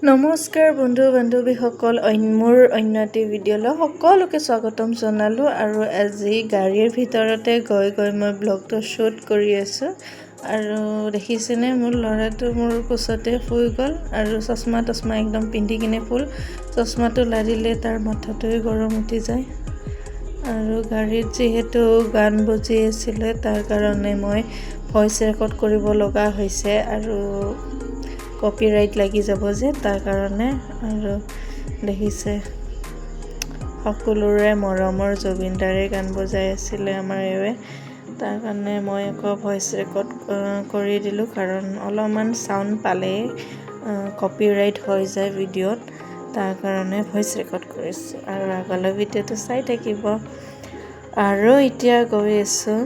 নমস্কাৰ বন্ধু বান্ধৱীসকল, মোৰ অন্য এটি ভিডিঅ'লৈ সকলোকে স্বাগতম জনালোঁ। আৰু আজি গাড়ীৰ ভিতৰতে গৈ মই ব্লগটো শ্বুট কৰি আছোঁ। আৰু দেখিছেনে মোৰ ল'ৰাটো মোৰ কোচতে শুই গ'ল আৰু চশমা একদম পিন্ধি কিনে ফুল। চশমাটো লাৰিলে তাৰ মাথাটোৱে গৰম উঠি যায়। আৰু গাড়ীত যিহেতু গান বজি আছিলে তাৰ কাৰণে মই ভইচ ৰেকৰ্ড কৰিব লগা হৈছে আৰু কপিৰাইট লাগি যাব যে তাৰ কাৰণে। আৰু দেখিছে সকলোৰে মৰমৰ জুবিনদাৰে গান বজাই আছিলে আমাৰ এৱে, তাৰ কাৰণে মই আকৌ ভইচ ৰেকৰ্ড কৰি দিলোঁ, কাৰণ অলপমান চাউণ্ড পালেই কপিৰাইট হৈ যায় ভিডিঅ'ত, তাৰ কাৰণে ভইচ ৰেকৰ্ড কৰিছোঁ। আৰু আগলৈ ভিডিঅ'টো চাই থাকিব। আৰু এতিয়া গৈ আছোঁ,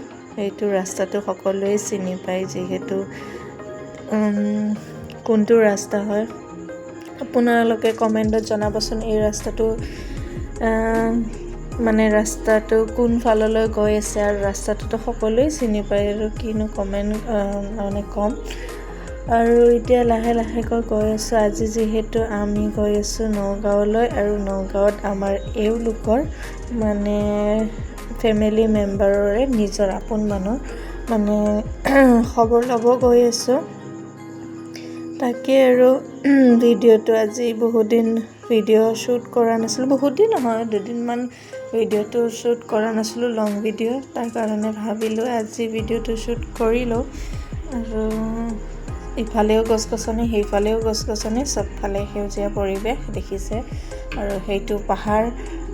এইটো ৰাস্তাটো সকলোৱে চিনি পায় যিহেতু কোনটো ৰাস্তা হয় আপোনালোকে কমেণ্টত জনাবচোন। এই ৰাস্তাটো ৰাস্তাটো কোন ফাললৈ গৈ আছে, আৰু ৰাস্তাটোতো সকলোৱে চিনি পায় আৰু কিনো কমেণ্ট ক'ম। আৰু এতিয়া লাহে লাহেকৈ গৈ আছোঁ। আজি যিহেতু আমি গৈ আছোঁ নগাঁৱলৈ, আৰু নগাঁৱত আমাৰ এওঁলোকৰ ফেমিলি মেম্বাৰৰে নিজৰ আপোন মানুহ খবৰ ল'ব গৈ আছোঁ। তাকে আৰু ভিডিঅ'টো আজি বহুদিন ভিডিঅ' শ্বুট কৰা নাছিলোঁ, বহুদিন নহয় দুদিনমান ভিডিঅ'টো শ্বুট কৰা নাছিলোঁ, লং ভিডিঅ', তাৰ কাৰণে ভাবিলোঁ আজি ভিডিঅ'টো শ্বুট কৰি লওঁ। আৰু ইফালেও গছ গছনি সেইফালেও গছ গছনি, চবফালে সেউজীয়া পৰিৱেশ দেখিছে। আৰু সেইটো পাহাৰ,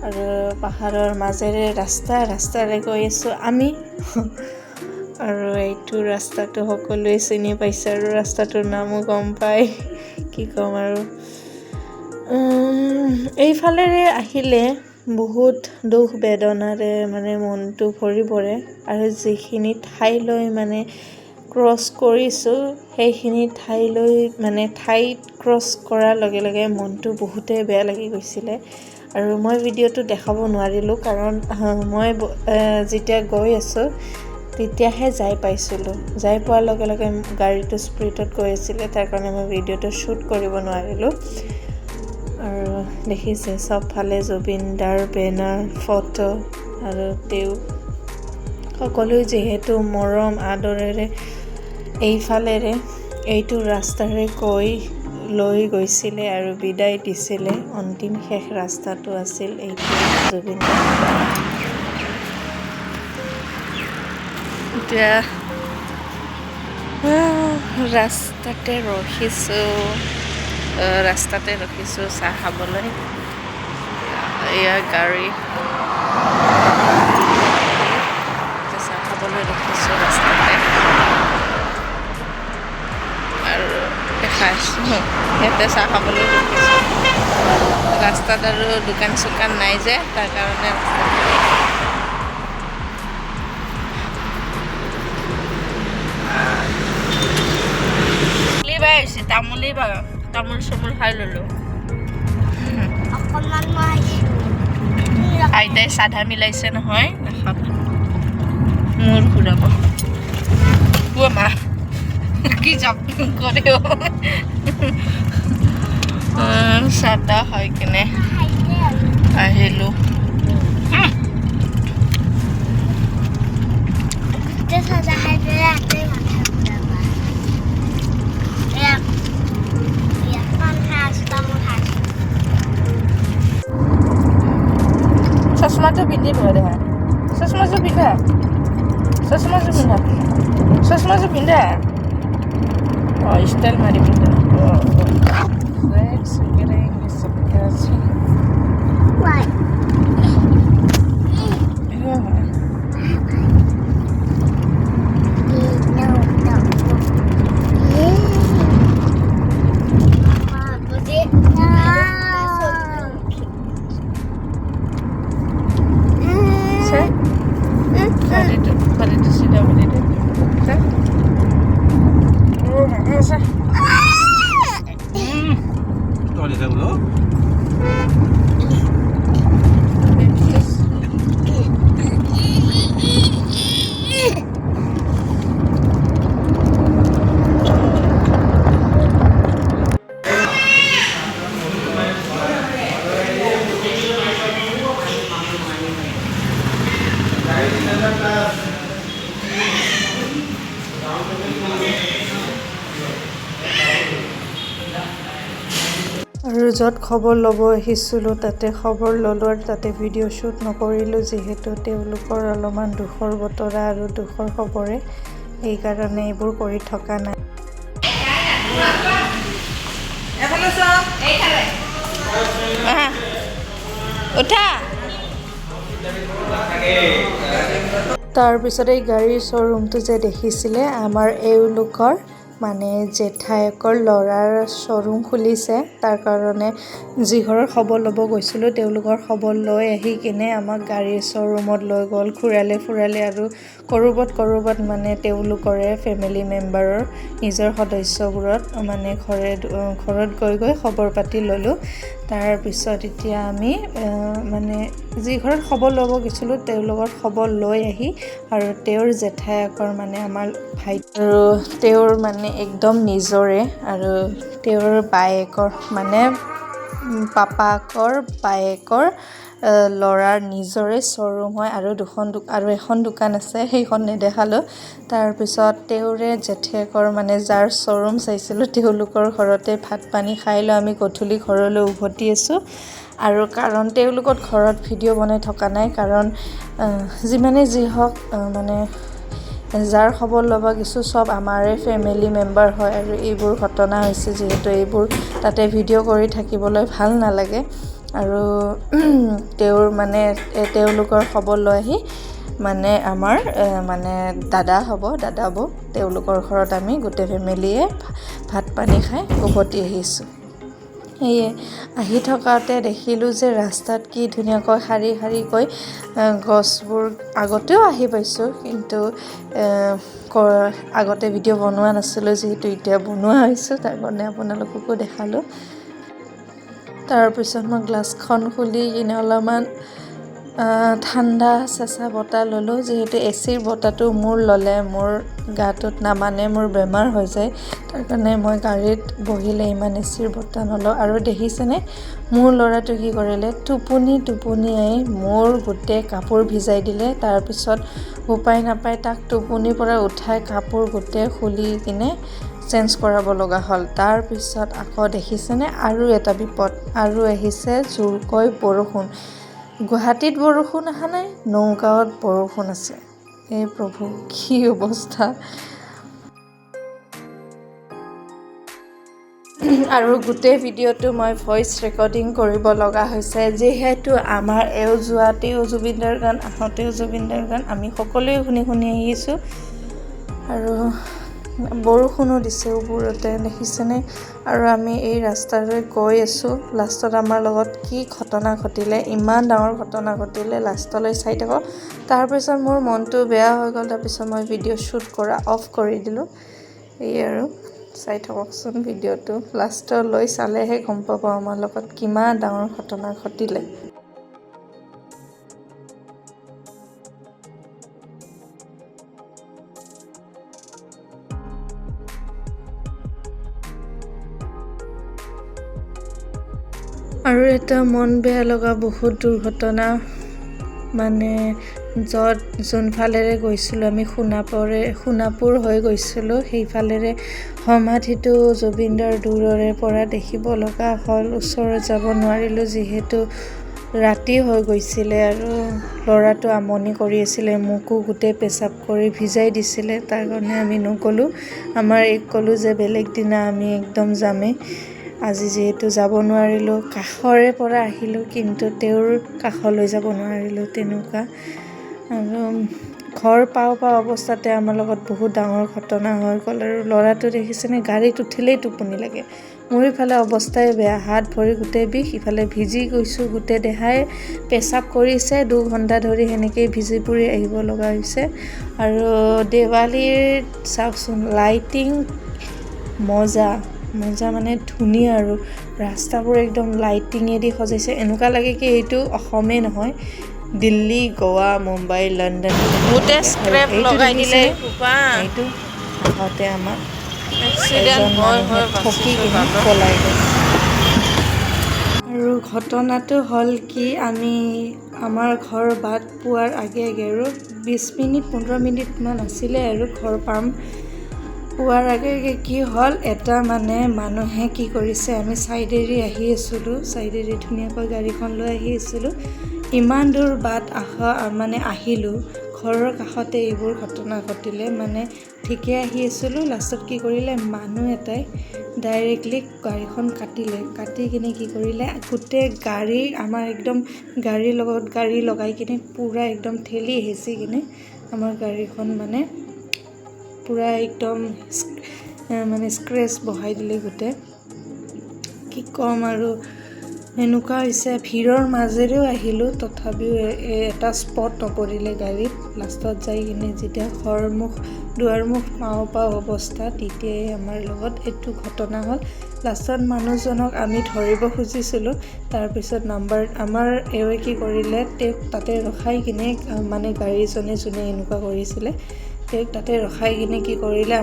আৰু পাহাৰৰ মাজেৰে ৰাস্তাৰে গৈ আছোঁ আমি। আৰু এইটো ৰাস্তাটো সকলোৱে চিনি পাইছে আৰু ৰাস্তাটোৰ নামো গম পায়, কি ক'ম আৰু। এইফালেৰে আহিলে বহুত দুখ বেদনাৰে মনটো ভৰি পৰে। আৰু যিখিনি ঠাইলৈ ক্ৰছ কৰিছোঁ সেইখিনি ঠাইত ক্ৰছ কৰাৰ লগে লগে মনটো বহুতেই বেয়া লাগি গৈছিলে। আৰু মই ভিডিঅ'টো দেখাব নোৱাৰিলোঁ, কাৰণ মই যেতিয়া গৈ আছোঁ তেতিয়াহে যাই পাইছিলোঁ। যাই পোৱাৰ লগে লগে গাড়ীটো স্পীডত গৈ আছিলে, তাৰ কাৰণে মই ভিডিঅ'টো শ্বুট কৰিব নোৱাৰিলোঁ। আৰু দেখিছে চবফালে জুবিনদাৰ বেনাৰ, ফটো, আৰু তেওঁ সকলো যিহেতু মৰম আদৰেৰে এইফালেৰে এইটো ৰাস্তাৰে লৈ গৈছিলে আৰু বিদায় দিছিলে। অন্তিম শেষ ৰাস্তাটো আছিল এইটো জুবিনদাৰ। এতিয়া ৰাস্তাতে ৰখিছোঁ চাহ খাবলৈ। এয়া গাড়ী চাহ খাবলৈ ৰখিছোঁ ৰাস্তাতে। আৰু দেখাইছোঁ সিহঁতে চাহ খাবলৈ ৰখিছোঁ ৰাস্তাত। আৰু দোকান চোকান নাই যে তাৰ কাৰণে তামোল চামোল খাই ল'লোঁ। আইতাই চাধা মিলাইছে নহয়, নাখাবা মোৰ ঘূৰাব। মা কি জাপ কৰে চাধা খাই কিনে আহিলোঁ। চশমাটো পিন্ধিব দেখা, চশমাযোৰ পিন্ধা ষ্টাইল মাৰি পিন্ধা। Palito sila dito. Ito ni Saulo. আৰু য'ত খবৰ ল'ব আহিছিলোঁ তাতে খবৰ ল'লোঁ আৰু তাতে ভিডিঅ' শ্বুট নকৰিলোঁ, যিহেতু তেওঁলোকৰ অলপমান দুখৰ বতৰা আৰু দুখৰ খবৰে, সেইকাৰণে এইবোৰ কৰি থকা নাই। উঠা। তাৰপিছত এই গাড়ীৰ শ্ব'ৰুমটো যে দেখিছিলে, আমাৰ এওঁলোকৰ মানে জেঠায়েকৰ ল'ৰাৰ শ্ব'ৰুম খুলিছে। তাৰ কাৰণে যি ঘৰৰ খবৰ ল'ব গৈছিলোঁ তেওঁলোকৰ খবৰ লৈ আহি কিনে আমাক গাড়ীৰ শ্ব'ৰুমত লৈ গ'ল, ঘূৰালে ফুৰালে আৰু ক'ৰবাত মানে তেওঁলোকৰে ফেমিলি মেম্বাৰৰ নিজৰ সদস্যবোৰত মানে ঘৰত গৈ খবৰ পাতি ল'লোঁ। তাৰপিছত এতিয়া আমি মানে যি ঘৰত খবৰ ল'ব গৈছিলোঁ তেওঁলোকৰ খবৰ লৈ আহি আৰু তেওঁৰ জেঠায়েকৰ মানে আমাৰ ভাইটি আৰু তেওঁৰ মানে একদম নিজৰে আৰু তেওঁৰ বায়েকৰ মানে পাপাকৰ বায়েকৰ ল'ৰাৰ নিজৰে শ্ব'ৰুম হয় আৰু এখন দোকান আছে, সেইখন নেদেখালোঁ। তাৰপিছত তেওঁৰে জেঠায়েকৰ মানে যাৰ শ্ব'ৰুম চাইছিলোঁ তেওঁলোকৰ ঘৰতে ভাত পানী খাই লৈ আমি গধূলি ঘৰলৈ উভতি আছোঁ। আৰু কাৰণ তেওঁলোকৰ ঘৰত ভিডিঅ' বনাই থকা নাই, কাৰণ যিমানে যি হওক মানে যাৰ খবৰ ল'ব কিছু চব আমাৰে ফেমিলি মেম্বাৰ হয় আৰু এইবোৰ ঘটনা হৈছে যিহেতু এইবোৰ তাতে ভিডিঅ' কৰি থাকিবলৈ ভাল নালাগে। আৰু তেওঁলোকৰ খবৰ লৈ আহি মানে আমাৰ মানে দাদা বৌ তেওঁলোকৰ ঘৰত আমি গোটেই ফেমিলিয়ে ভাত পানী খাই উভতি আহিছোঁ। সেয়ে আহি থকাতে দেখিলোঁ যে ৰাস্তাত কি ধুনীয়াকৈ শাৰীকৈ গছবোৰ, আগতেও আহি পাইছোঁ কিন্তু আগতে ভিডিঅ' বনোৱা নাছিলোঁ, যিহেতু এতিয়া বনোৱা হৈছোঁ তাৰ কাৰণে আপোনালোককো দেখালোঁ। তাৰপিছত মই গ্লাছখন খুলি কিনে অলপমান ঠাণ্ডা চেঁচা বতাহ ল'লোঁ, যিহেতু এচিৰ বতাহটো মোৰ ল'লে মোৰ গাটোত নামানে, মোৰ বেমাৰ হৈ যায়। তাৰ কাৰণে মই গাড়ীত বহিলে ইমান এচিৰ বতাহ নলওঁ। আৰু দেখিছেনে মোৰ ল'ৰাটো কি কৰিলে, টোপনিয়াই মোৰ গোটেই কাপোৰ ভিজাই দিলে। তাৰপিছত উপায় নাপায় তাক টোপনিৰ পৰা উঠাই কাপোৰ গোটেই খুলি কিনে চেঞ্জ কৰাব লগা হ'ল। তাৰপিছত আকৌ দেখিছেনে আৰু এটা বিপদ, আৰু আহিছে জোৰকৈ বৰষুণ। গুৱাহাটীত বৰষুণ অহা নাই, নগাঁৱত বৰষুণ আছে। হে প্ৰভু, কি অৱস্থা। আৰু গোটেই ভিডিঅ'টো মই ভইচ ৰেকৰ্ডিং কৰিব লগা হৈছে, যিহেতু আমাৰ যোৱাতেও জুবিনদাৰ গান, আহোঁতেও জুবিনদাৰ গান, আমি সকলোৱে শুনি আহিছোঁ। আৰু বৰষুণো দিছে ওপৰতে দেখিছেনে। আৰু আমি এই ৰাস্তাৰে গৈ আছোঁ, লাষ্টত আমাৰ লগত কি ঘটনা ঘটিলে, ইমান ডাঙৰ ঘটনা ঘটিলে, লাষ্টলৈ চাই থাকক। তাৰপিছত মোৰ মনটো বেয়া হৈ গ'ল, তাৰপিছত মই ভিডিঅ' শ্বুট কৰা অফ কৰি দিলোঁ। এই আৰু চাই থাককচোন ভিডিঅ'টো, লাষ্টলৈ চালেহে গম পাব আমাৰ লগত কিমান ডাঙৰ ঘটনা ঘটিলে। আৰু এটা মন বেয়া লগা বহুত দুৰ্ঘটনা, মানে যোনফালেৰে গৈছিলোঁ আমি সোণাপুৰ হৈ গৈছিলোঁ, সেইফালেৰে সমাধিটো জুবিনদাৰ দূৰৰে পৰা দেখিব লগা হ'ল। ওচৰত যাব নোৱাৰিলোঁ, যিহেতু ৰাতি হৈ গৈছিলে আৰু ল'ৰাটো আমনি কৰি আছিলে, মোকো গোটেই পেচাব কৰি ভিজাই দিছিলে। তাৰ কাৰণে আমি নগ'লোঁ। আমাৰ ক'লোঁ যে বেলেগ দিনা আমি একদম যামেই, আজি যিহেতু যাব নোৱাৰিলোঁ। কাষৰে পৰা আহিলোঁ কিন্তু তেওঁৰ কাষলৈ যাব নোৱাৰিলোঁ, তেনেকুৱা। আৰু ঘৰ পাওঁ অৱস্থাতে আমাৰ লগত বহুত ডাঙৰ ঘটনা হৈ গ'ল। আৰু ল'ৰাটো দেখিছেনে, গাড়ীত উঠিলেই টোপনি লাগে। মোৰ ইফালে অৱস্থাই বেয়া, হাত ভৰি গোটেই বিষ, ইফালে ভিজি গৈছোঁ, গোটেই দেহাই পেচাব কৰিছে। 2 ঘণ্টা ধৰি সেনেকেই ভিজি পুৰি আহিব লগা হৈছে। আৰু দেৱালীৰ চাওকচোন লাইটিং মজা মানে ধুনীয়া, আৰু ৰাস্তাবোৰ একদম লাইটিঙেদি সজাইছে। এনেকুৱা লাগে কি এইটো অসমেই নহয়, দিল্লী, গোৱা, মুম্বাই, লণ্ডন গোটেই স্ক্ৰেপ লগাই দিলে। এইটো আহোঁতে আমাক এজন মানুহে ঠকি কিনে পলাই গ'ল। আৰু ঘটনাটো হ'ল কি, আমাৰ ঘৰ বাট পোৱাৰ আগে আৰু 20 মিনিট 15 মিনিটমান আছিলে আৰু ঘৰ পাম। পোৱাৰ আগে কি হ'ল এটা মানে মানুহে কি কৰিছে আমি চাইডেৰি আহি আছিলোঁ চাইডেৰি ধুনীয়াকৈ গাড়ীখন লৈ আহি আছিলোঁ ইমান দূৰ বাট আহিলোঁ ঘৰৰ কাষতে এইবোৰ ঘটনা ঘটিলে মানে ঠিকে আহি আছিলোঁ লাষ্টত কি কৰিলে মানুহ এটাই ডাইৰেক্টলি গাড়ীখন কাটি কিনে কি কৰিলে গোটেই গাড়ী আমাৰ একদম গাড়ীৰ লগত গাড়ী লগাই কিনে পূৰা একদম ঠেলি হেঁচি কিনে আমাৰ গাড়ীখন মানে পূৰা একদম মানে স্ক্ৰেচ বহাই দিলে গোটেই কি ক'ম আৰু এনেকুৱা হৈছে ভিৰৰ মাজেৰেও আহিলোঁ তথাপিও এটা স্পট নপৰিলে গাড়ীত লাষ্টত যাই কিনে যেতিয়া দুৱাৰমুখ পাওঁ অৱস্থা তেতিয়াই আমাৰ লগত এইটো ঘটনা হ'ল লাষ্টত মানুহজনক আমি ধৰিব খুজিছিলোঁ তাৰপিছত আমাৰ এওঁৱে কি কৰিলে তেওঁক তাতে ৰখাই কিনে মানে গাড়ীজনে যোনে এনেকুৱা কৰিছিলে তেওঁক তাতে ৰখাই কিনে কি কৰিলে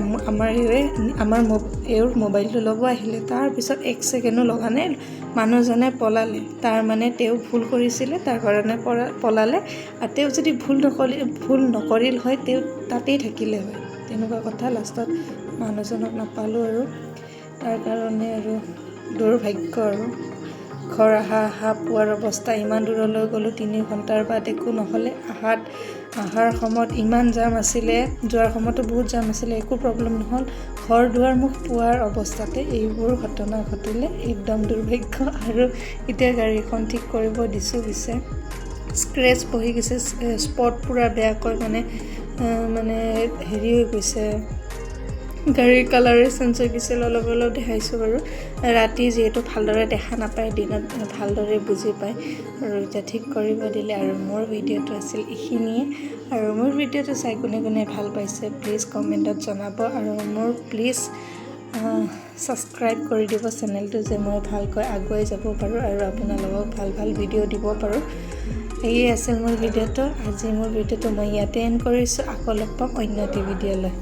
এওঁৰ মোবাইলটো ল'ব আহিলে তাৰপিছত 1 ছেকেণ্ডো লগা নাই মানুহজনে পলালে তাৰ মানে তেওঁ ভুল কৰিছিলে তাৰ কাৰণে পলালে আৰু তেওঁ যদি ভুল নকৰিল হয় তেওঁ তাতেই থাকিলে হয় তেনেকুৱা কথা লাষ্টত মানুহজনক নাপালোঁ আৰু তাৰ কাৰণে আৰু দুৰ্ভাগ্য আৰু ঘৰ অহা পোৱাৰ অৱস্থা ইমান দূৰলৈ গ'লোঁ 3 ঘণ্টাৰ বাদ একো নহ'লে অহাৰ সময়ত ইমান জাম আছিলে যোৱাৰ সময়তো বহুত জাম আছিলে একো প্ৰব্লেম নহ'ল ঘৰ দুৱাৰমুখ পোৱাৰ অৱস্থাতে এইবোৰ ঘটনা ঘটিলে একদম দুৰ্ভাগ্য আৰু এতিয়া গাড়ীখন ঠিক কৰিব দিছোঁ পিছে স্ক্ৰেচ বহি গৈছে স্পট পূৰা বেয়াকৈ মানে হেৰি হৈ গৈছে গাড়ীৰ কালাৰে চেঞ্জ হৈ গৈছিল অলপ দেখাইছোঁ বাৰু ৰাতি যিহেতু ভালদৰে দেখা নাপায় দিনত ভালদৰে বুজি পায় আৰু এতিয়া ঠিক কৰিব দিলে আৰু মোৰ ভিডিঅ'টো আছিল এইখিনিয়ে আৰু মোৰ ভিডিঅ'টো চাই কোনে ভাল পাইছে প্লিজ কমেণ্টত জনাব আৰু মোৰ প্লিজ ছাবস্ক্ৰাইব কৰি দিব চেনেলটো যে মই ভালকৈ আগুৱাই যাব পাৰোঁ আৰু আপোনালোকক ভাল ভিডিঅ' দিব পাৰোঁ এয়ে আছিল মোৰ ভিডিঅ'টো আজি মোৰ ভিডিঅ'টো মই ইয়াতে এণ্ড কৰিছোঁ আকৌ লগ পাম অন্য এটা ভিডিঅ'লৈ